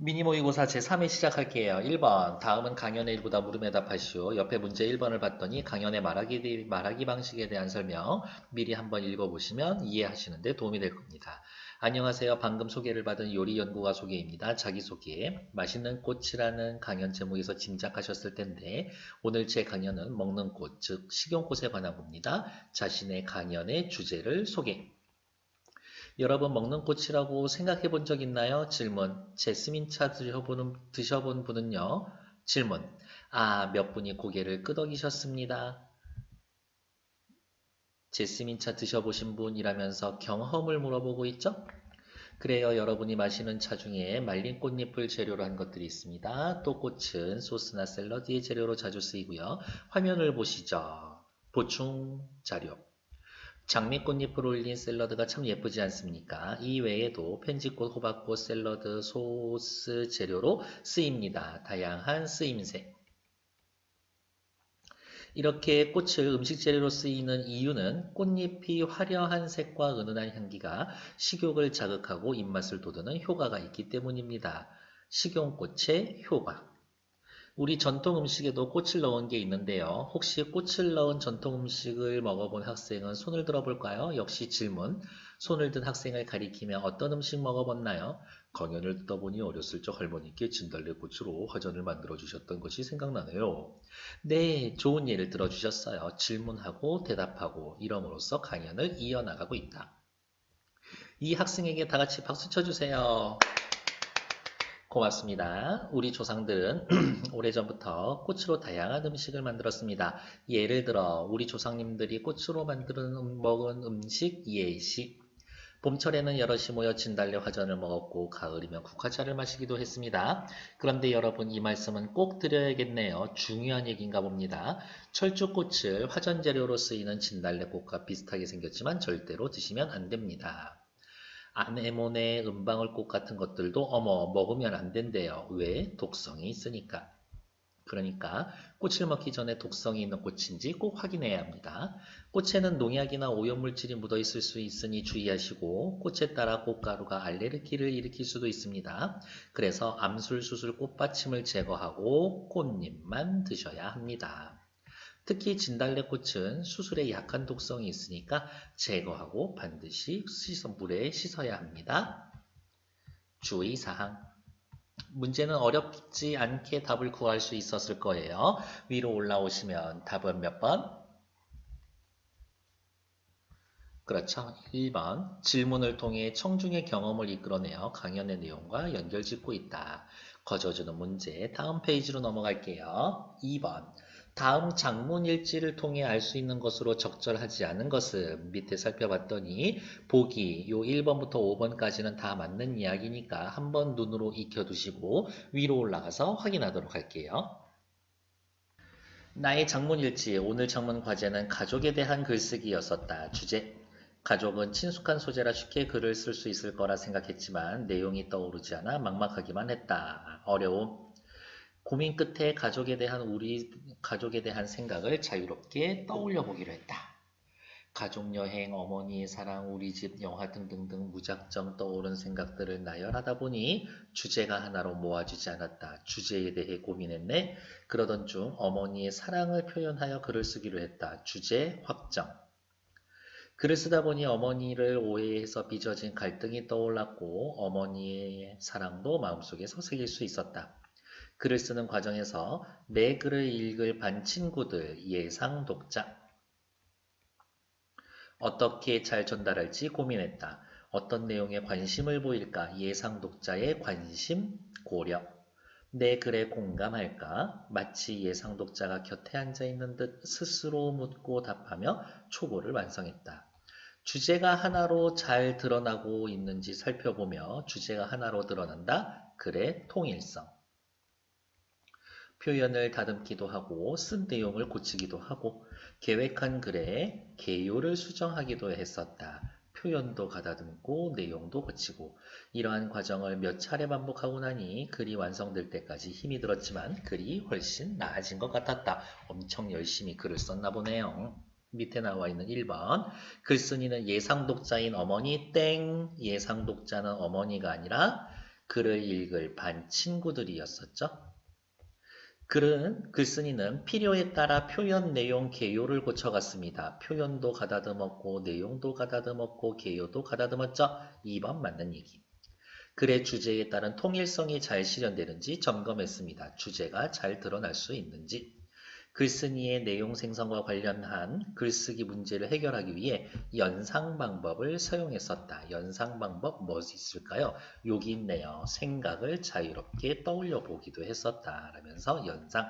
미니 모의고사 제3회 시작할게요. 1번. 다음은 강연의 일부다 물음에 답하시오. 옆에 문제 1번을 봤더니 강연의 말하기 방식에 대한 설명 미리 한번 읽어보시면 이해하시는데 도움이 될 겁니다. 안녕하세요. 방금 소개를 받은 요리연구가 소개입니다. 자기소개. 맛있는 꽃이라는 강연 제목에서 짐작하셨을 텐데 오늘 제 강연은 먹는 꽃, 즉 식용꽃에 관한 겁니다. 자신의 강연의 주제를 소개. 여러분 먹는 꽃이라고 생각해 본 적 있나요? 질문. 제스민차 드셔본 분은요? 질문. 몇 분이 고개를 끄덕이셨습니다. 제스민차 드셔보신 분이라면서 경험을 물어보고 있죠? 그래요. 여러분이 마시는 차 중에 말린 꽃잎을 재료로 한 것들이 있습니다. 또 꽃은 소스나 샐러드의 재료로 자주 쓰이고요. 화면을 보시죠. 보충 자료. 장미꽃잎을 올린 샐러드가 참 예쁘지 않습니까? 이 외에도 펜지꽃, 호박꽃, 샐러드, 소스 재료로 쓰입니다. 다양한 쓰임새. 이렇게 꽃을 음식 재료로 쓰이는 이유는 꽃잎이 화려한 색과 은은한 향기가 식욕을 자극하고 입맛을 돋우는 효과가 있기 때문입니다. 식용꽃의 효과. 우리 전통 음식에도 꽃을 넣은 게 있는데요. 혹시 꽃을 넣은 전통 음식을 먹어본 학생은 손을 들어볼까요? 역시 질문. 손을 든 학생을 가리키며 어떤 음식 먹어봤나요? 강연을 듣다 보니 어렸을 적 할머니께 진달래꽃으로 화전을 만들어 주셨던 것이 생각나네요. 네, 좋은 예를 들어주셨어요. 질문하고 대답하고 이럼으로써 강연을 이어나가고 있다. 이 학생에게 다 같이 박수 쳐주세요. 고맙습니다. 우리 조상들은 오래전부터 꽃으로 다양한 음식을 만들었습니다. 예를 들어 우리 조상님들이 꽃으로 먹은 음식 예시. 봄철에는 여럿이 모여 진달래 화전을 먹었고 가을이면 국화차를 마시기도 했습니다. 그런데 여러분 이 말씀은 꼭 드려야겠네요. 중요한 얘기인가 봅니다. 철쭉꽃을 화전 재료로 쓰이는 진달래꽃과 비슷하게 생겼지만 절대로 드시면 안 됩니다. 아네모네, 은방울꽃 같은 것들도 먹으면 안 된대요. 왜? 독성이 있으니까. 그러니까 꽃을 먹기 전에 독성이 있는 꽃인지 꼭 확인해야 합니다. 꽃에는 농약이나 오염물질이 묻어 있을 수 있으니 주의하시고 꽃에 따라 꽃가루가 알레르기를 일으킬 수도 있습니다. 그래서 암술수술 꽃받침을 제거하고 꽃잎만 드셔야 합니다. 특히 진달래꽃은 수술에 약한 독성이 있으니까 제거하고 반드시 물에 씻어야 합니다. 주의사항. 문제는 어렵지 않게 답을 구할 수 있었을 거예요. 위로 올라오시면 답은 몇 번? 그렇죠. 1번. 질문을 통해 청중의 경험을 이끌어내어 강연의 내용과 연결짓고 있다. 거저주는 문제. 다음 페이지로 넘어갈게요. 2번. 다음 장문 일지를 통해 알 수 있는 것으로 적절하지 않은 것은 밑에 살펴봤더니 보기 요 1번부터 5번까지는 다 맞는 이야기니까 한번 눈으로 익혀두시고 위로 올라가서 확인하도록 할게요. 나의 장문 일지, 오늘 장문 과제는 가족에 대한 글쓰기였었다. 주제. 가족은 친숙한 소재라 쉽게 글을 쓸 수 있을 거라 생각했지만 내용이 떠오르지 않아 막막하기만 했다. 어려움. 고민 끝에 가족에 대한 생각을 자유롭게 떠올려 보기로 했다. 가족여행, 어머니의 사랑, 우리 집, 영화 등등등 무작정 떠오른 생각들을 나열하다 보니 주제가 하나로 모아지지 않았다. 주제에 대해 고민했네. 그러던 중 어머니의 사랑을 표현하여 글을 쓰기로 했다. 주제 확정. 글을 쓰다 보니 어머니를 오해해서 빚어진 갈등이 떠올랐고 어머니의 사랑도 마음속에서 새길 수 있었다. 글을 쓰는 과정에서 내 글을 읽을 반 친구들, 예상 독자. 어떻게 잘 전달할지 고민했다. 어떤 내용에 관심을 보일까? 예상 독자의 관심 고려. 내 글에 공감할까? 마치 예상 독자가 곁에 앉아 있는 듯 스스로 묻고 답하며 초고를 완성했다. 주제가 하나로 잘 드러나고 있는지 살펴보며 주제가 하나로 드러난다. 글의 통일성. 표현을 다듬기도 하고 쓴 내용을 고치기도 하고 계획한 글에 개요를 수정하기도 했었다. 표현도 가다듬고 내용도 고치고 이러한 과정을 몇 차례 반복하고 나니 글이 완성될 때까지 힘이 들었지만 글이 훨씬 나아진 것 같았다. 엄청 열심히 글을 썼나 보네요. 밑에 나와 있는 1번 글쓴이는 예상 독자인 어머니 땡 예상 독자는 어머니가 아니라 글을 읽을 반 친구들이었었죠. 글쓴이는 필요에 따라 표현, 내용, 개요를 고쳐갔습니다. 표현도 가다듬었고 내용도 가다듬었고 개요도 가다듬었죠. 2번 맞는 얘기. 글의 주제에 따른 통일성이 잘 실현되는지 점검했습니다. 주제가 잘 드러날 수 있는지. 글쓴이의 내용 생성과 관련한 글쓰기 문제를 해결하기 위해 연상 방법을 사용했었다. 연상 방법 무엇이 있을까요? 여기 있네요. 생각을 자유롭게 떠올려 보기도 했었다. 라면서 연상.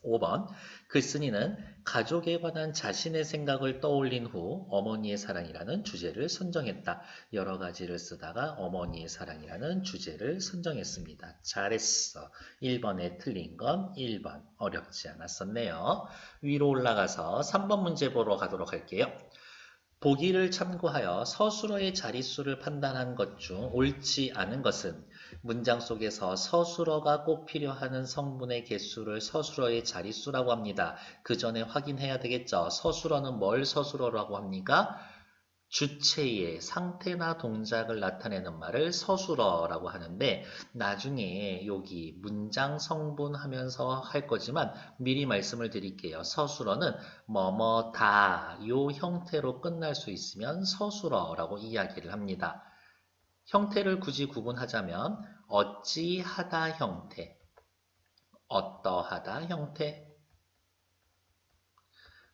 5번 글쓴이는 가족에 관한 자신의 생각을 떠올린 후 어머니의 사랑이라는 주제를 선정했다. 여러 가지를 쓰다가 어머니의 사랑이라는 주제를 선정했습니다. 잘했어. 1번에 틀린 건 1번. 어렵지 않았었네요. 위로 올라가서 3번 문제 보러 가도록 할게요. 보기를 참고하여 서술어의 자릿수를 판단한 것 중 옳지 않은 것은 문장 속에서 서술어가 꼭 필요하는 성분의 개수를 서술어의 자릿수라고 합니다. 그 전에 확인해야 되겠죠. 서술어는 뭘 서술어라고 합니까? 주체의 상태나 동작을 나타내는 말을 서술어라고 하는데 나중에 여기 문장 성분 하면서 할 거지만 미리 말씀을 드릴게요. 서술어는 뭐뭐다 요 형태로 끝날 수 있으면 서술어라고 이야기를 합니다. 형태를 굳이 구분하자면 어찌하다 형태, 어떠하다 형태,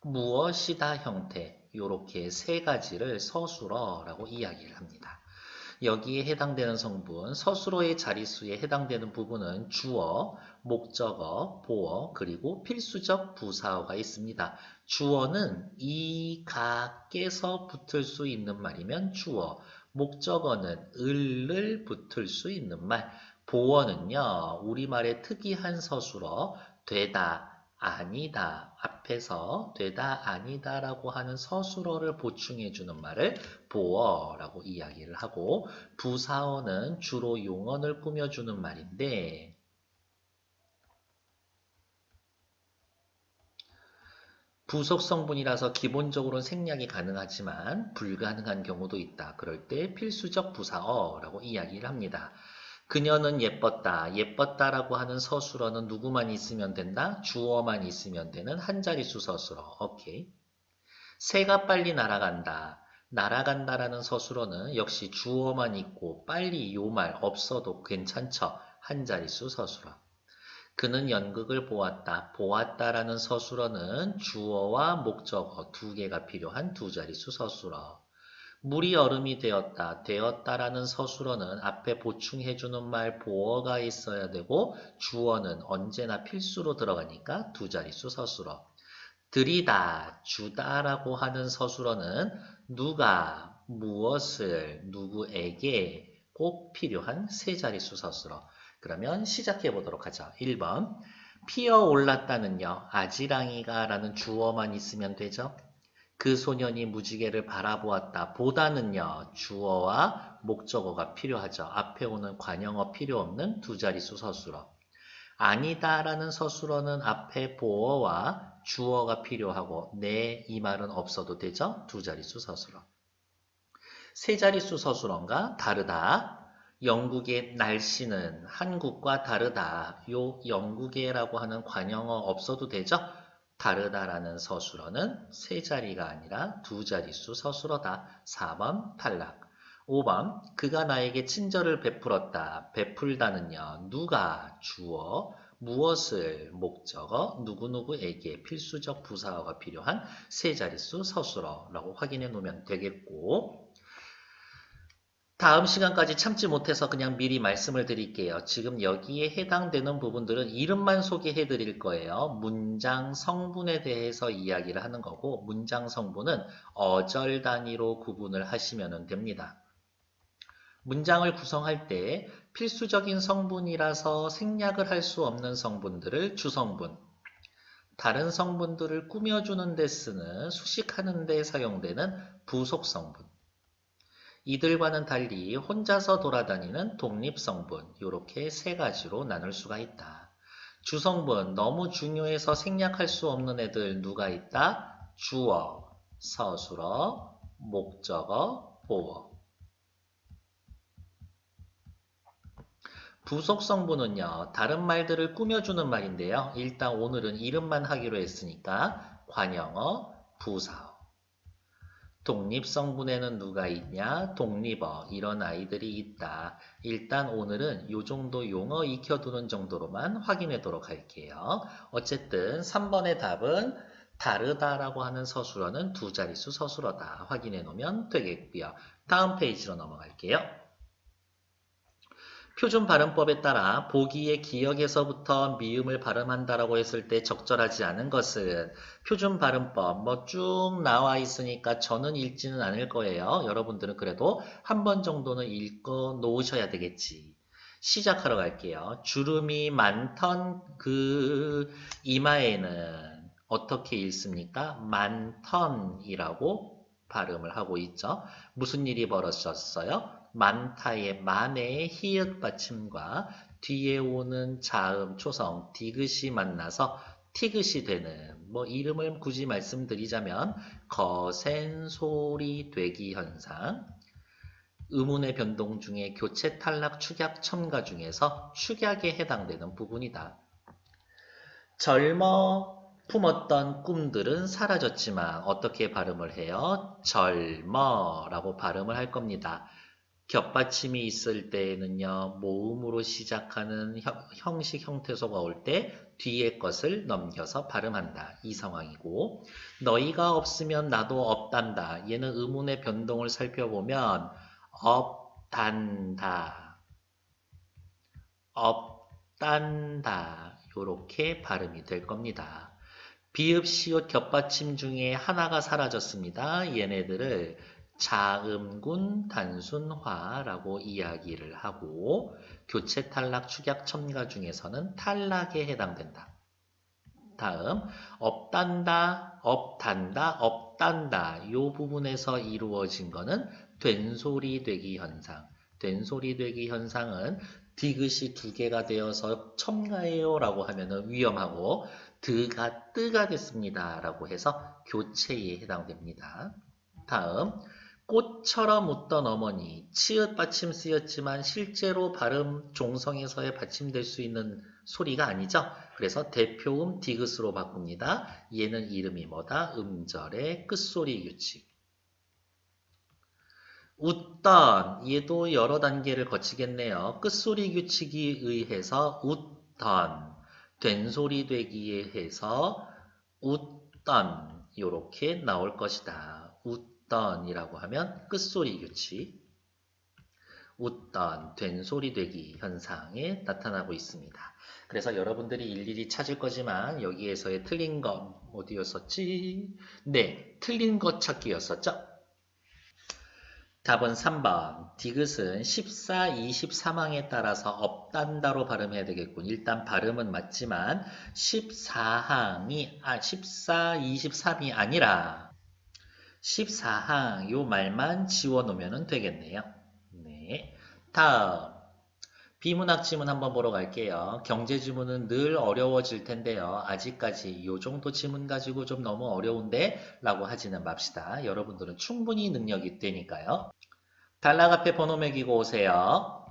무엇이다 형태 이렇게 세 가지를 서술어라고 이야기를 합니다. 여기에 해당되는 성분, 서술어의 자릿수에 해당되는 부분은 주어, 목적어, 보어, 그리고 필수적 부사어가 있습니다. 주어는 이, 가, 깨서 붙을 수 있는 말이면 주어, 목적어는 을을 붙을 수 있는 말, 보어는요, 우리말의 특이한 서술어, 되다, 아니다 앞에서 되다 아니다 라고 하는 서술어를 보충해 주는 말을 보어라고 이야기를 하고 부사어는 주로 용언을 꾸며주는 말인데 부속 성분이라서 기본적으로는 생략이 가능하지만 불가능한 경우도 있다. 그럴 때 필수적 부사어라고 이야기를 합니다. 그녀는 예뻤다. 예뻤다라고 하는 서술어는 누구만 있으면 된다? 주어만 있으면 되는 한 자릿수 서술어. 오케이. 새가 빨리 날아간다. 날아간다라는 서술어는 역시 주어만 있고 빨리 요 말 없어도 괜찮죠. 한 자릿수 서술어. 그는 연극을 보았다. 보았다라는 서술어는 주어와 목적어 두 개가 필요한 두 자릿수 서술어. 물이 얼음이 되었다. 되었다라는 서술어는 앞에 보충해주는 말 보어가 있어야 되고 주어는 언제나 필수로 들어가니까 두 자릿수 서술어. 드리다, 주다라고 하는 서술어는 누가, 무엇을, 누구에게 꼭 필요한 세 자릿수 서술어. 그러면 시작해 보도록 하죠. 1번 피어올랐다는요. 아지랑이가 라는 주어만 있으면 되죠. 그 소년이 무지개를 바라보았다. 보다는요. 주어와 목적어가 필요하죠. 앞에 오는 관형어 필요 없는 두 자릿수 서술어. 아니다라는 서술어는 앞에 보어와 주어가 필요하고 네 이 말은 없어도 되죠. 두 자릿수 서술어. 세 자릿수 서술어인가? 다르다. 영국의 날씨는 한국과 다르다. 요 영국의라고 하는 관형어 없어도 되죠? 다르다라는 서술어는 세 자리가 아니라 두 자릿수 서술어다. 4번 탈락. 5번 그가 나에게 친절을 베풀었다. 베풀다는요. 누가 주어, 무엇을 목적어, 누구누구에게 필수적 부사어가 필요한 세 자릿수 서술어라고 확인해 놓으면 되겠고 다음 시간까지 참지 못해서 그냥 미리 말씀을 드릴게요. 지금 여기에 해당되는 부분들은 이름만 소개해 드릴 거예요. 문장 성분에 대해서 이야기를 하는 거고 문장 성분은 어절 단위로 구분을 하시면 됩니다. 문장을 구성할 때 필수적인 성분이라서 생략을 할 수 없는 성분들을 주성분, 다른 성분들을 꾸며주는 데 쓰는 수식하는 데 사용되는 부속성분, 이들과는 달리 혼자서 돌아다니는 독립성분, 이렇게 세 가지로 나눌 수가 있다. 주성분, 너무 중요해서 생략할 수 없는 애들 누가 있다? 주어, 서술어, 목적어, 보어. 부속성분은요, 다른 말들을 꾸며주는 말인데요. 일단 오늘은 이름만 하기로 했으니까 관형어, 부사어. 독립성분에는 누가 있냐? 독립어. 이런 아이들이 있다. 일단 오늘은 이 정도 용어 익혀두는 정도로만 확인하도록 할게요. 어쨌든 3번의 답은 다르다라고 하는 서술어는 두 자릿수 서술어다. 확인해 놓으면 되겠고요. 다음 페이지로 넘어갈게요. 표준 발음법에 따라 보기의 기역에서부터 미음을 발음한다라고 했을 때 적절하지 않은 것은 표준 발음법 뭐 쭉 나와 있으니까 저는 읽지는 않을 거예요. 여러분들은 그래도 한 번 정도는 읽어 놓으셔야 되겠지. 시작하러 갈게요. 주름이 많던 그 이마에는 어떻게 읽습니까? 많던이라고 발음을 하고 있죠. 무슨 일이 벌어졌어요? 많다의 만의 히읗 받침과 뒤에 오는 자음 초성 디귿이 만나서 티귿이 되는 뭐 이름을 굳이 말씀드리자면 거센 소리 되기 현상, 의문의 변동 중에 교체 탈락 축약 첨가 중에서 축약에 해당되는 부분이다. 젊어 품었던 꿈들은 사라졌지만 어떻게 발음을 해요? 젊어라고 발음을 할 겁니다. 겹받침이 있을 때에는요, 모음으로 시작하는 형식 형태소가 올 때 뒤에 것을 넘겨서 발음한다. 이 상황이고, 너희가 없으면 나도 없단다. 얘는 의문의 변동을 살펴보면 없단다, 없단다 요렇게 발음이 될 겁니다. 비읍, 시옷, 겹받침 중에 하나가 사라졌습니다. 얘네들을 자음군 단순화라고 이야기를 하고 교체 탈락 축약 첨가 중에서는 탈락에 해당된다. 다음 없단다, 없단다, 없단다 요 부분에서 이루어진 거는 된소리 되기 현상. 된소리 되기 현상은 디귿이 두 개가 되어서 첨가해요 라고 하면은 위험하고 드가 뜨가 됐습니다 라고 해서 교체에 해당됩니다. 다음 꽃처럼 웃던 어머니, 치읓 받침 쓰였지만 실제로 발음 종성에서의 받침될 수 있는 소리가 아니죠. 그래서 대표음 디귿으로 바꿉니다. 얘는 이름이 뭐다? 음절의 끝소리 규칙. 웃던, 얘도 여러 단계를 거치겠네요. 끝소리 규칙에 의해서 웃던, 된소리 되기에 해서 웃던, 요렇게 나올 것이다. 웃던이라고 하면 끝소리 규칙, 웃던, 된소리 되기 현상에 나타나고 있습니다. 그래서 여러분들이 일일이 찾을 거지만 여기에서의 틀린 것 어디였었지? 네, 틀린 것 찾기였었죠? 답은 3번. 디귿은 14, 23항에 따라서 없단다로 발음해야 되겠군. 일단 발음은 맞지만 14항이 14, 23이 아니라 14항 요 말만 지워놓으면 되겠네요. 네. 다음 비문학 지문 한번 보러 갈게요. 경제 지문은 늘 어려워질 텐데요. 아직까지 요 정도 지문 가지고 좀 너무 어려운데 라고 하지는 맙시다. 여러분들은 충분히 능력이 있다니까요. 단락 앞에 번호 매기고 오세요.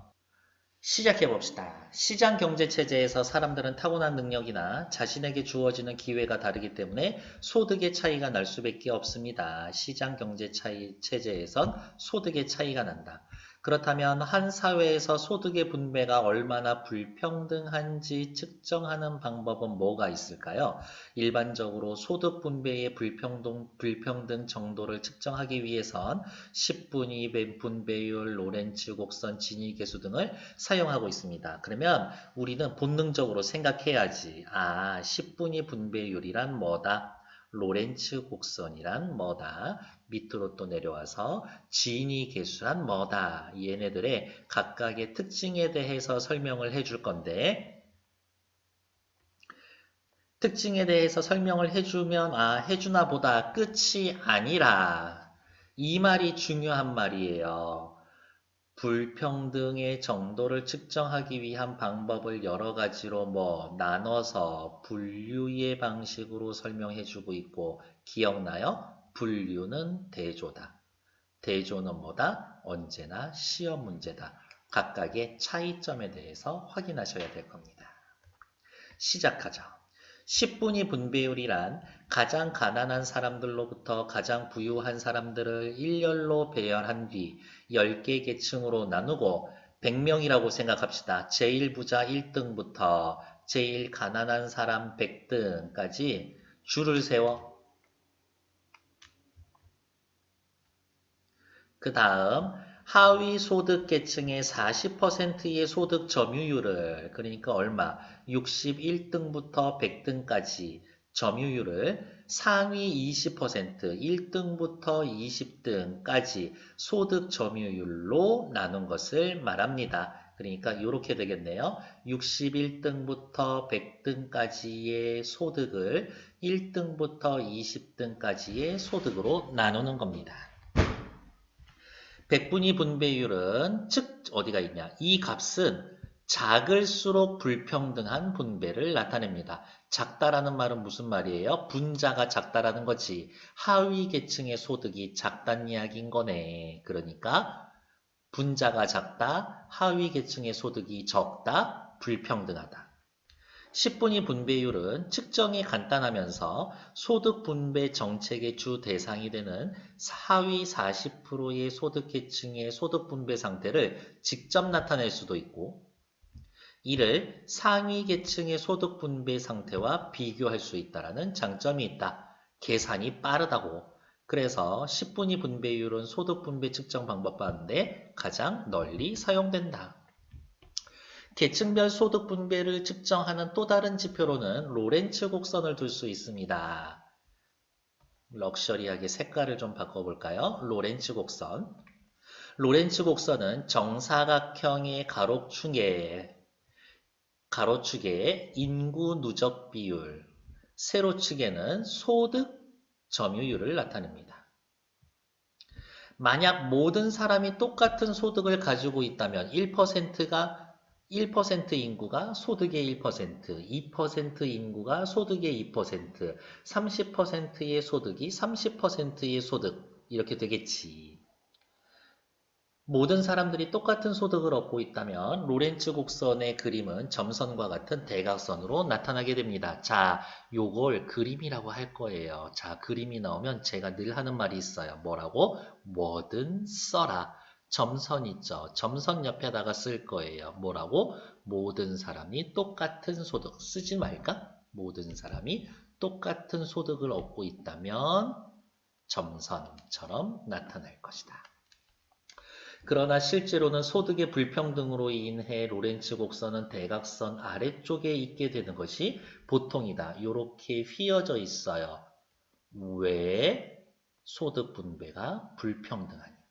시작해 봅시다. 시장 경제 체제에서 사람들은 타고난 능력이나 자신에게 주어지는 기회가 다르기 때문에 소득의 차이가 날 수밖에 없습니다. 시장 경제 체제에선 소득의 차이가 난다. 그렇다면 한 사회에서 소득의 분배가 얼마나 불평등한지 측정하는 방법은 뭐가 있을까요? 일반적으로 소득 분배의 불평등 정도를 측정하기 위해선 10분위 분배율, 로렌츠 곡선, 지니 계수 등을 사용하고 있습니다. 그러면 우리는 본능적으로 생각해야지. 10분위 분배율이란 뭐다? 로렌츠 곡선이란 뭐다? 밑으로 또 내려와서 지니 계수란 뭐다? 얘네들의 각각의 특징에 대해서 설명을 해줄 건데 특징에 대해서 설명을 해주면 해주나 보다 끝이 아니라 이 말이 중요한 말이에요. 불평등의 정도를 측정하기 위한 방법을 여러 가지로 나눠서 분류의 방식으로 설명해주고 있고 기억나요? 분류는 대조다. 대조는 뭐다? 언제나 시험 문제다. 각각의 차이점에 대해서 확인하셔야 될 겁니다. 시작하죠. 10분위 분배율이란 가장 가난한 사람들로부터 가장 부유한 사람들을 일렬로 배열한 뒤 10개 계층으로 나누고 100명이라고 생각합시다. 제일 부자 1등부터 제일 가난한 사람 100등까지 줄을 세워. 그 다음 하위 소득 계층의 40%의 소득 점유율을, 그러니까 얼마? 61등부터 100등까지 점유율을 상위 20%, 1등부터 20등까지 소득 점유율로 나눈 것을 말합니다. 그러니까 이렇게 되겠네요. 61등부터 100등까지의 소득을 1등부터 20등까지의 소득으로 나누는 겁니다. 백분위 분배율은 즉 어디가 있냐? 이 값은 작을수록 불평등한 분배를 나타냅니다. 작다라는 말은 무슨 말이에요? 분자가 작다라는 거지. 하위 계층의 소득이 작다는 이야기인 거네. 그러니까 분자가 작다, 하위 계층의 소득이 적다, 불평등하다. 10분위 분배율은 측정이 간단하면서 소득 분배 정책의 주 대상이 되는 하위 40%의 소득 계층의 소득 분배 상태를 직접 나타낼 수도 있고, 이를 상위 계층의 소득 분배 상태와 비교할 수 있다는 장점이 있다. 계산이 빠르다고. 그래서 10분위 분배율은 소득 분배 측정 방법 가운데 가장 널리 사용된다. 계층별 소득 분배를 측정하는 또 다른 지표로는 로렌츠 곡선을 둘 수 있습니다. 럭셔리하게 색깔을 좀 바꿔볼까요? 로렌츠 곡선. 로렌츠 곡선은 정사각형의 가로축에 인구 누적 비율, 세로축에는 소득 점유율을 나타냅니다. 만약 모든 사람이 똑같은 소득을 가지고 있다면 1% 인구가 소득의 1%, 2% 인구가 소득의 2%, 30%의 소득이 30%의 소득, 이렇게 되겠지. 모든 사람들이 똑같은 소득을 얻고 있다면 로렌츠 곡선의 그림은 점선과 같은 대각선으로 나타나게 됩니다. 자, 요걸 그림이라고 할 거예요. 자, 그림이 나오면 제가 늘 하는 말이 있어요. 뭐라고? 뭐든 써라. 점선 있죠. 점선 옆에다가 쓸 거예요. 뭐라고? 모든 사람이 똑같은 소득. 쓰지 말까? 모든 사람이 똑같은 소득을 얻고 있다면 점선처럼 나타날 것이다. 그러나 실제로는 소득의 불평등으로 인해 로렌츠 곡선은 대각선 아래쪽에 있게 되는 것이 보통이다. 이렇게 휘어져 있어요. 왜? 소득 분배가 불평등하니까.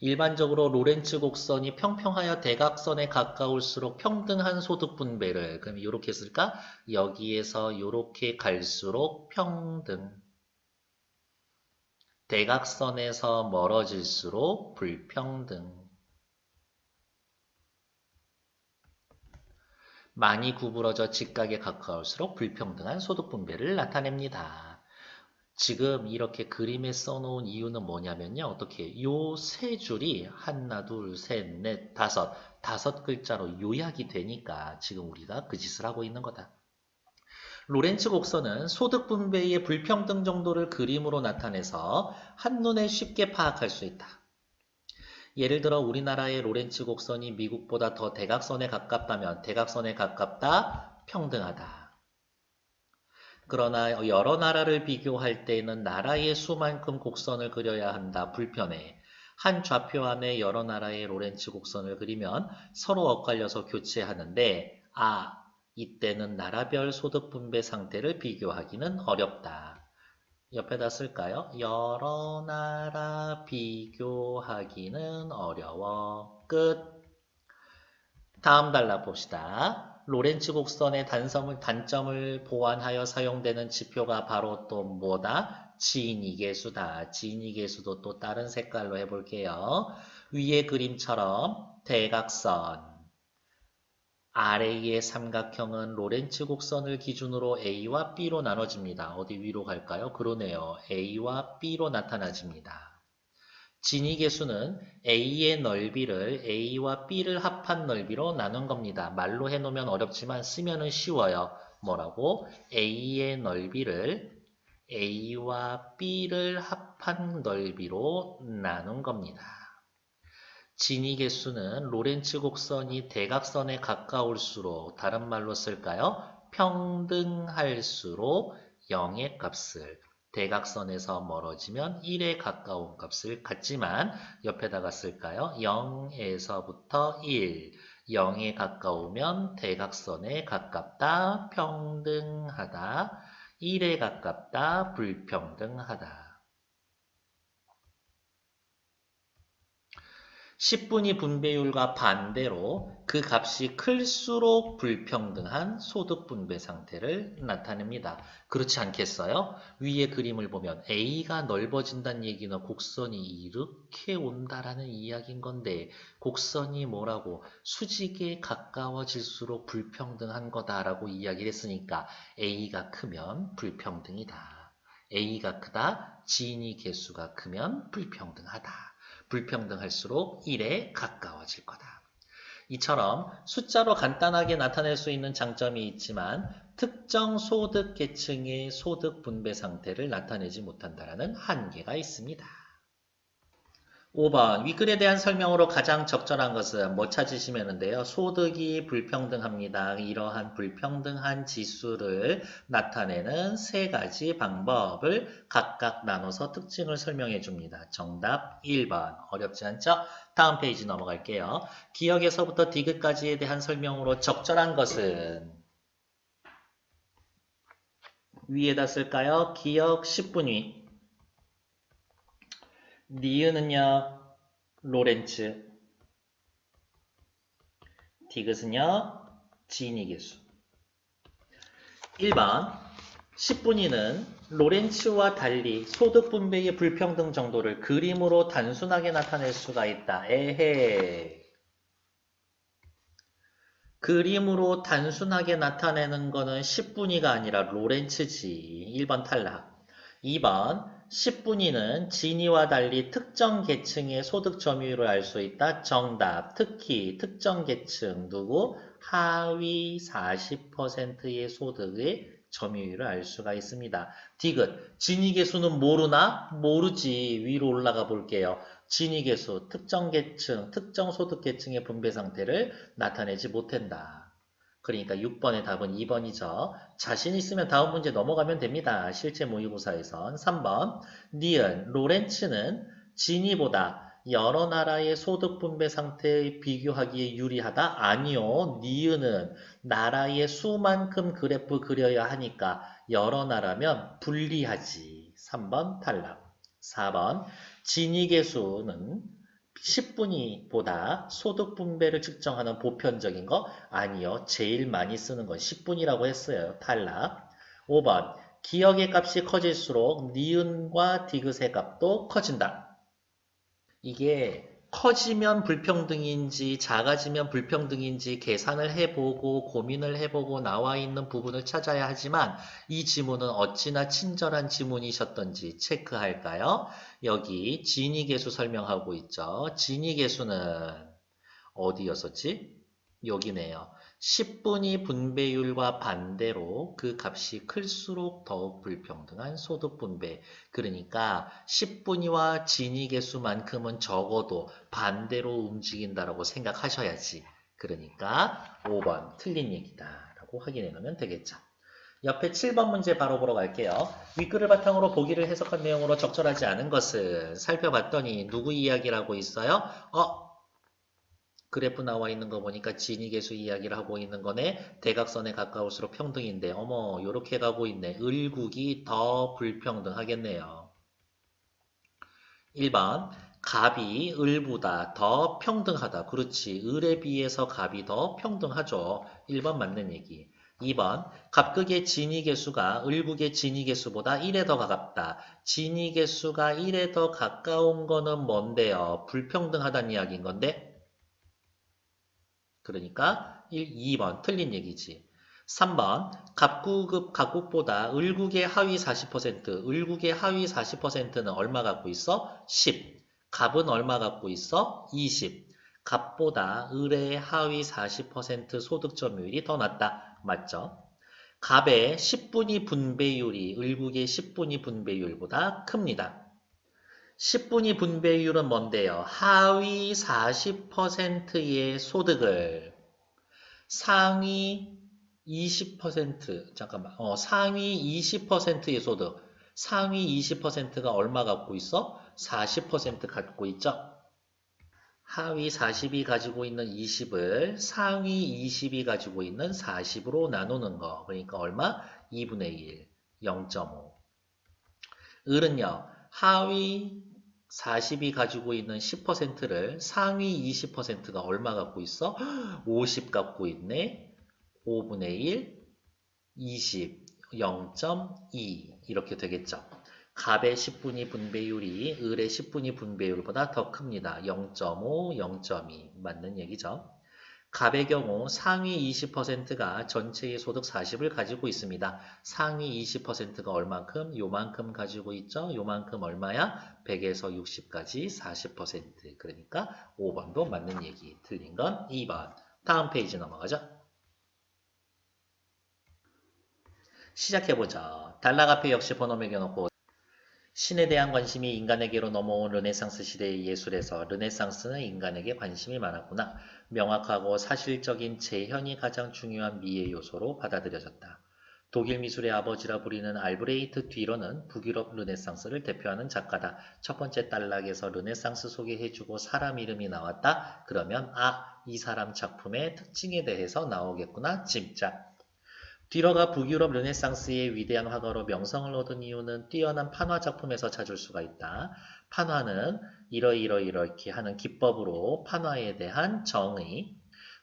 일반적으로 로렌츠 곡선이 평평하여 대각선에 가까울수록 평등한 소득 분배를, 그럼 이렇게 쓸까? 여기에서 이렇게 갈수록 평등. 대각선에서 멀어질수록 불평등. 많이 구부러져 직각에 가까울수록 불평등한 소득 분배를 나타냅니다. 지금 이렇게 그림에 써놓은 이유는 뭐냐면요. 어떻게 요 세 줄이 하나, 둘, 셋, 넷, 다섯 글자로 요약이 되니까 지금 우리가 그 짓을 하고 있는 거다. 로렌츠 곡선은 소득 분배의 불평등 정도를 그림으로 나타내서 한눈에 쉽게 파악할 수 있다. 예를 들어 우리나라의 로렌츠 곡선이 미국보다 더 대각선에 가깝다면 대각선에 가깝다, 평등하다. 그러나 여러 나라를 비교할 때에는 나라의 수만큼 곡선을 그려야 한다, 불편해. 한 좌표 안에 여러 나라의 로렌츠 곡선을 그리면 서로 엇갈려서 교체하는데 이때는 나라별 소득 분배 상태를 비교하기는 어렵다. 옆에다 쓸까요? 여러 나라 비교하기는 어려워. 끝. 다음 단락 봅시다. 로렌츠 곡선의 단점을 보완하여 사용되는 지표가 바로 또 뭐다? 진위계수다. 진위계수도 또 다른 색깔로 해볼게요. 위의 그림처럼 대각선. 아래의 삼각형은 로렌츠 곡선을 기준으로 A와 B로 나눠집니다. 어디 위로 갈까요? 그러네요. A와 B로 나타나집니다. 진위계수는 A의 넓이를 A와 B를 합한 넓이로 나눈 겁니다. 말로 해놓으면 어렵지만 쓰면은 쉬워요. 뭐라고? A의 넓이를 A와 B를 합한 넓이로 나눈 겁니다. 진위계수는 로렌츠 곡선이 대각선에 가까울수록, 다른 말로 쓸까요? 평등할수록 0의 값을, 대각선에서 멀어지면 1에 가까운 값을 갖지만 옆에다가 쓸까요? 0에서부터 1, 0에 가까우면 대각선에 가깝다, 평등하다, 1에 가깝다, 불평등하다. 10분위 분배율과 반대로 그 값이 클수록 불평등한 소득 분배 상태를 나타냅니다. 그렇지 않겠어요? 위에 그림을 보면 A가 넓어진다는 얘기는 곡선이 이렇게 온다라는 이야기인 건데, 곡선이 뭐라고? 수직에 가까워질수록 불평등한 거다라고 이야기를 했으니까 A가 크면 불평등이다. A가 크다, 진위 계수가 크면 불평등하다. 불평등할수록 1에 가까워질 거다. 이처럼 숫자로 간단하게 나타낼 수 있는 장점이 있지만 특정 소득 계층의 소득 분배 상태를 나타내지 못한다는 한계가 있습니다. 5번 윗글에 대한 설명으로 가장 적절한 것은 뭐 찾으시면 돼요. 소득이 불평등합니다. 이러한 불평등한 지수를 나타내는 세 가지 방법을 각각 나눠서 특징을 설명해 줍니다. 정답 1번. 어렵지 않죠? 다음 페이지 넘어갈게요. 기역에서부터 디귿까지에 대한 설명으로 적절한 것은 위에다 쓸까요? 기역 10분위. 니은은요, 로렌츠. 디귿은요, 진위계수. 1번, 10분위는 로렌츠와 달리 소득 분배의 불평등 정도를 그림으로 단순하게 나타낼 수가 있다. 에헤. 그림으로 단순하게 나타내는 거는 10분위가 아니라 로렌츠지. 1번 탈락. 2번, 10분위는 진위와 달리 특정 계층의 소득 점유율을 알 수 있다. 정답. 특히 특정 계층 누구? 하위 40%의 소득의 점유율을 알 수가 있습니다. 디귿. 진위계수는 모르나? 모르지. 위로 올라가 볼게요. 진위계수, 특정 계층, 특정 소득 계층의 분배 상태를 나타내지 못한다. 그러니까 6번의 답은 2번이죠. 자신 있으면 다음 문제 넘어가면 됩니다. 실제 모의고사에선. 3번, 니은, 로렌츠는 진위보다 여러 나라의 소득 분배 상태에 비교하기에 유리하다? 아니요. 니은은 나라의 수만큼 그래프 그려야 하니까 여러 나라면 불리하지. 3번 탈락. 4번, 진위계수는 10분위보다 소득 분배를 측정하는 보편적인 거? 아니요. 제일 많이 쓰는 건 10분위라고 했어요. 탈락. 5번. 기역의 값이 커질수록 니은과 디귿의 값도 커진다. 이게 커지면 불평등인지 작아지면 불평등인지 계산을 해보고 고민을 해보고 나와 있는 부분을 찾아야 하지만 이 지문은 어찌나 친절한 지문이셨던지 체크할까요? 여기 진위계수 설명하고 있죠. 진위계수는 어디였었지? 여기네요. 10분위 분배율과 반대로 그 값이 클수록 더욱 불평등한 소득 분배. 그러니까 10분위와 진위계수만큼은 적어도 반대로 움직인다라고 생각하셔야지. 그러니까 5번 틀린 얘기다라고 확인해 놓으면 되겠죠. 옆에 7번 문제 바로 보러 갈게요. 윗글을 바탕으로 보기를 해석한 내용으로 적절하지 않은 것을 살펴봤더니 누구 이야기를 하고 있어요? 그래프 나와 있는 거 보니까 진위계수 이야기를 하고 있는 거네. 대각선에 가까울수록 평등인데 어머 요렇게 가고 있네. 을국이 더 불평등하겠네요. 1번 갑이 을보다 더 평등하다. 그렇지. 을에 비해서 갑이 더 평등하죠. 1번 맞는 얘기. 2번 갑극의 진위계수가 을국의 진위계수보다 1에 더 가깝다. 진위계수가 1에 더 가까운 거는 뭔데요? 불평등하다는 이야기인 건데 그러니까 2번 틀린 얘기지. 3번 각국보다 을국의 하위 40%, 을국의 하위 40%는 얼마 갖고 있어? 10. 갑은 얼마 갖고 있어? 20. 갑보다 을의 하위 40% 소득 점유율이 더 낮다. 맞죠? 갑의 10분위 분배율이 을국의 10분위 분배율보다 큽니다. 10분위 분배율은 뭔데요? 하위 40%의 소득을 상위 20%, 잠깐만, 상위 20%의 소득, 상위 20%가 얼마 갖고 있어? 40% 갖고 있죠? 하위 40이 가지고 있는 20을 상위 20이 가지고 있는 40으로 나누는 거. 그러니까 얼마? 2분의 1, 0.5. 을은요, 하위 40이 가지고 있는 10%를 상위 20%가 얼마 갖고 있어? 50 갖고 있네. 5분의 1, 20, 0.2 이렇게 되겠죠. 갑의 10분위 분배율이 을의 10분위 분배율보다 더 큽니다. 0.5, 0.2 맞는 얘기죠. 갑의 경우 상위 20%가 전체의 소득 40을 가지고 있습니다. 상위 20%가 얼만큼? 요만큼 가지고 있죠. 요만큼 얼마야? 100에서 60까지 40%. 그러니까 5번도 맞는 얘기. 틀린 건 2번. 다음 페이지 넘어가죠. 시작해보죠. 단락 앞에 역시 번호 매겨놓고 신에 대한 관심이 인간에게로 넘어온 르네상스 시대의 예술에서 르네상스는 인간에게 관심이 많았구나. 명확하고 사실적인 재현이 가장 중요한 미의 요소로 받아들여졌다. 독일 미술의 아버지라 부리는 알브레히트 뒤러는 북유럽 르네상스를 대표하는 작가다. 첫 번째 단락에서 르네상스 소개해주고 사람 이름이 나왔다. 그러면 이 사람 작품의 특징에 대해서 나오겠구나. 짐작. 뒤러가 북유럽 르네상스의 위대한 화가로 명성을 얻은 이유는 뛰어난 판화 작품에서 찾을 수가 있다. 판화는 이렇게 하는 기법으로 판화에 대한 정의.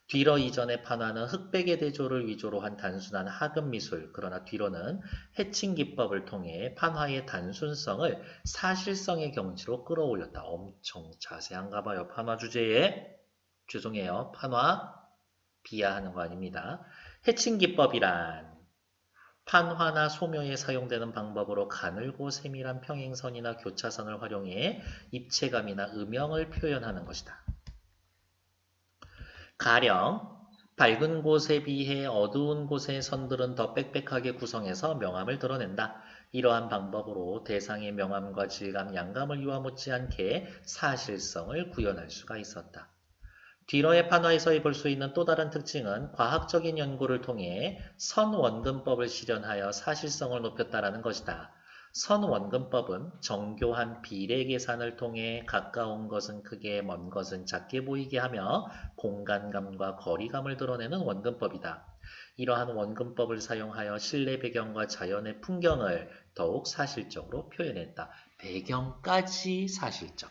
뒤러 이전의 판화는 흑백의 대조를 위주로 한 단순한 하급 미술. 그러나 뒤러는 해칭 기법을 통해 판화의 단순성을 사실성의 경지로 끌어올렸다. 엄청 자세한가 봐요. 판화 주제에. 죄송해요. 판화 비하하는 거 아닙니다. 해칭 기법이란 판화나 소묘에 사용되는 방법으로 가늘고 세밀한 평행선이나 교차선을 활용해 입체감이나 음영을 표현하는 것이다. 가령 밝은 곳에 비해 어두운 곳의 선들은 더 빽빽하게 구성해서 명암을 드러낸다. 이러한 방법으로 대상의 명암과 질감, 양감을 유화 못지않게 사실성을 구현할 수가 있었다. 뒤러의 판화에서 볼 수 있는 또 다른 특징은 과학적인 연구를 통해 선원근법을 실현하여 사실성을 높였다는 것이다. 선원근법은 정교한 비례 계산을 통해 가까운 것은 크게, 먼 것은 작게 보이게 하며 공간감과 거리감을 드러내는 원근법이다. 이러한 원근법을 사용하여 실내 배경과 자연의 풍경을 더욱 사실적으로 표현했다. 배경까지 사실적.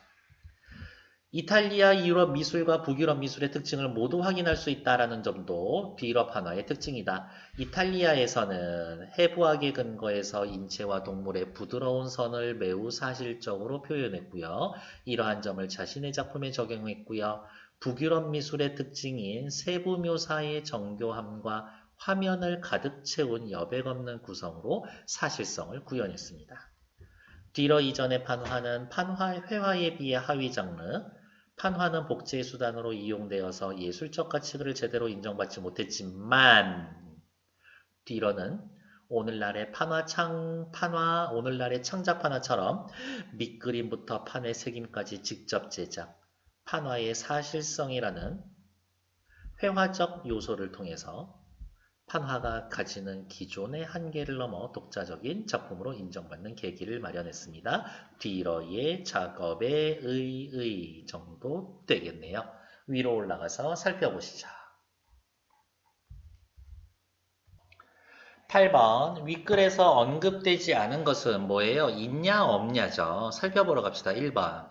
이탈리아, 유럽 미술과 북유럽 미술의 특징을 모두 확인할 수 있다는 점도 뒤러 판화의 특징이다. 이탈리아에서는 해부학의 근거에서 인체와 동물의 부드러운 선을 매우 사실적으로 표현했고요. 이러한 점을 자신의 작품에 적용했고요. 북유럽 미술의 특징인 세부 묘사의 정교함과 화면을 가득 채운 여백 없는 구성으로 사실성을 구현했습니다. 뒤러 이전의 판화는 회화에 비해 하위 장르, 판화는 복제의 수단으로 이용되어서 예술적 가치를 제대로 인정받지 못했지만 뒤러는 오늘날의 오늘날의 창작 판화처럼 밑그림부터 판의 새김까지 직접 제작, 판화의 사실성이라는 회화적 요소를 통해서 판화가 가지는 기존의 한계를 넘어 독자적인 작품으로 인정받는 계기를 마련했습니다. 뒤러의 작업에 의의 정도 되겠네요. 위로 올라가서 살펴보시죠. 8번 윗글에서 언급되지 않은 것은 뭐예요? 있냐 없냐죠. 살펴보러 갑시다. 1번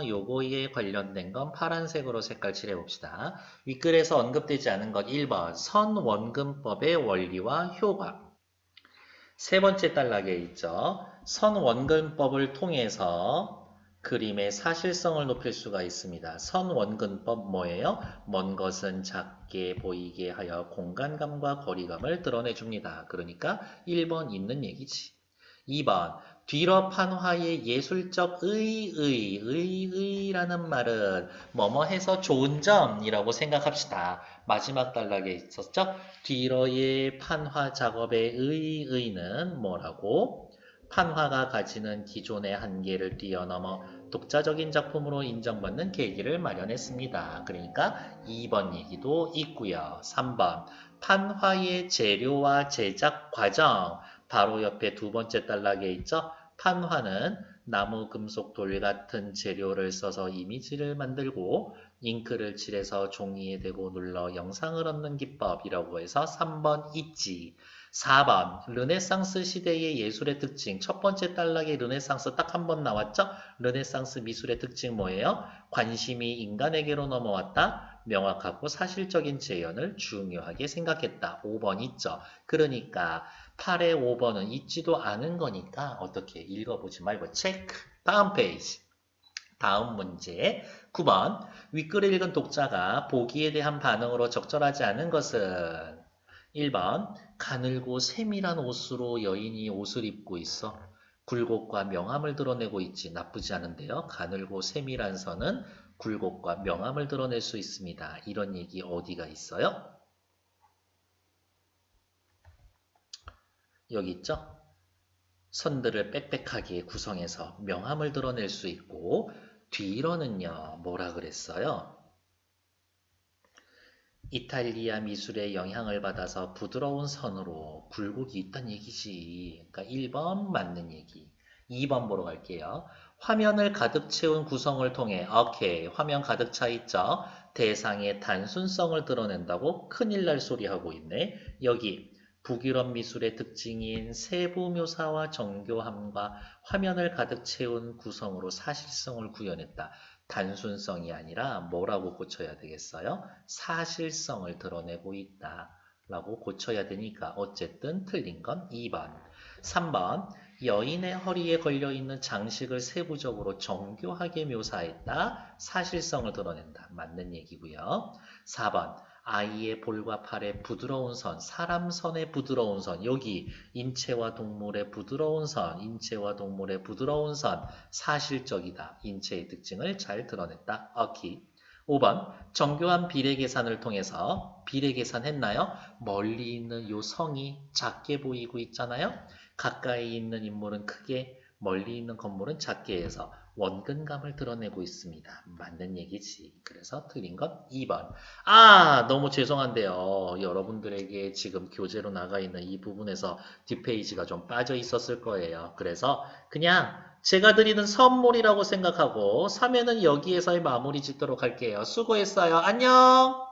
요거에 관련된 건 파란색으로 색깔 칠해봅시다. 윗글에서 언급되지 않은 것 1번 선원근법의 원리와 효과. 세 번째 단락에 있죠. 선원근법을 통해서 그림의 사실성을 높일 수가 있습니다. 선원근법 뭐예요? 먼 것은 작게 보이게 하여 공간감과 거리감을 드러내줍니다. 그러니까 1번 있는 얘기지. 2번 뒤러 판화의 예술적 의라는 말은 뭐뭐 해서 좋은 점이라고 생각합시다. 마지막 단락에 있었죠? 뒤러의 판화 작업의 의는 뭐라고? 판화가 가지는 기존의 한계를 뛰어넘어 독자적인 작품으로 인정받는 계기를 마련했습니다. 그러니까 2번 얘기도 있고요. 3번 판화의 재료와 제작 과정 바로 옆에 두 번째 단락에 있죠? 판화는 나무, 금속, 돌 같은 재료를 써서 이미지를 만들고 잉크를 칠해서 종이에 대고 눌러 영상을 얻는 기법이라고 해서 3번 있지. 4번 르네상스 시대의 예술의 특징 첫 번째 단락에 르네상스 딱 한 번 나왔죠? 르네상스 미술의 특징 뭐예요? 관심이 인간에게로 넘어왔다. 명확하고 사실적인 재현을 중요하게 생각했다. 5번 있죠? 그러니까 8의 5번은 있지도 않은 거니까 어떻게 읽어보지 말고 체크. 다음 페이지. 다음 문제 9번 윗글을 읽은 독자가 보기에 대한 반응으로 적절하지 않은 것은 1번 가늘고 세밀한 옷으로 여인이 옷을 입고 있어 굴곡과 명암을 드러내고 있지 나쁘지 않은데요. 가늘고 세밀한 선은 굴곡과 명암을 드러낼 수 있습니다. 이런 얘기 어디가 있어요? 여기 있죠? 선들을 빽빽하게 구성해서 명암을 드러낼 수 있고 뒤로는요 뭐라 그랬어요? 이탈리아 미술의 영향을 받아서 부드러운 선으로 굴곡이 있다는 얘기지. 그러니까 1번 맞는 얘기. 2번 보러 갈게요. 화면을 가득 채운 구성을 통해 오케이 화면 가득 차 있죠. 대상의 단순성을 드러낸다고 큰일 날 소리 하고 있네. 여기 북유럽 미술의 특징인 세부 묘사와 정교함과 화면을 가득 채운 구성으로 사실성을 구현했다. 단순성이 아니라 뭐라고 고쳐야 되겠어요? 사실성을 드러내고 있다. 라고 고쳐야 되니까 어쨌든 틀린 건 2번. 3번 여인의 허리에 걸려있는 장식을 세부적으로 정교하게 묘사했다. 사실성을 드러낸다. 맞는 얘기고요. 4번 아이의 볼과 팔의 부드러운 선, 사람 선의 부드러운 선, 여기 인체와 동물의 부드러운 선, 인체와 동물의 부드러운 선, 사실적이다. 인체의 특징을 잘 드러냈다. 오케이. 5번 정교한 비례 계산을 통해서 비례 계산했나요? 멀리 있는 요 성이 작게 보이고 있잖아요. 가까이 있는 인물은 크게 멀리 있는 건물은 작게 해서 원근감을 드러내고 있습니다. 맞는 얘기지. 그래서 틀린 건 2번. 아, 너무 죄송한데요. 여러분들에게 지금 교재로 나가 있는 이 부분에서 뒷페이지가 좀 빠져 있었을 거예요. 그래서 그냥 제가 드리는 선물이라고 생각하고 3회는 여기에서의 마무리 짓도록 할게요. 수고했어요. 안녕!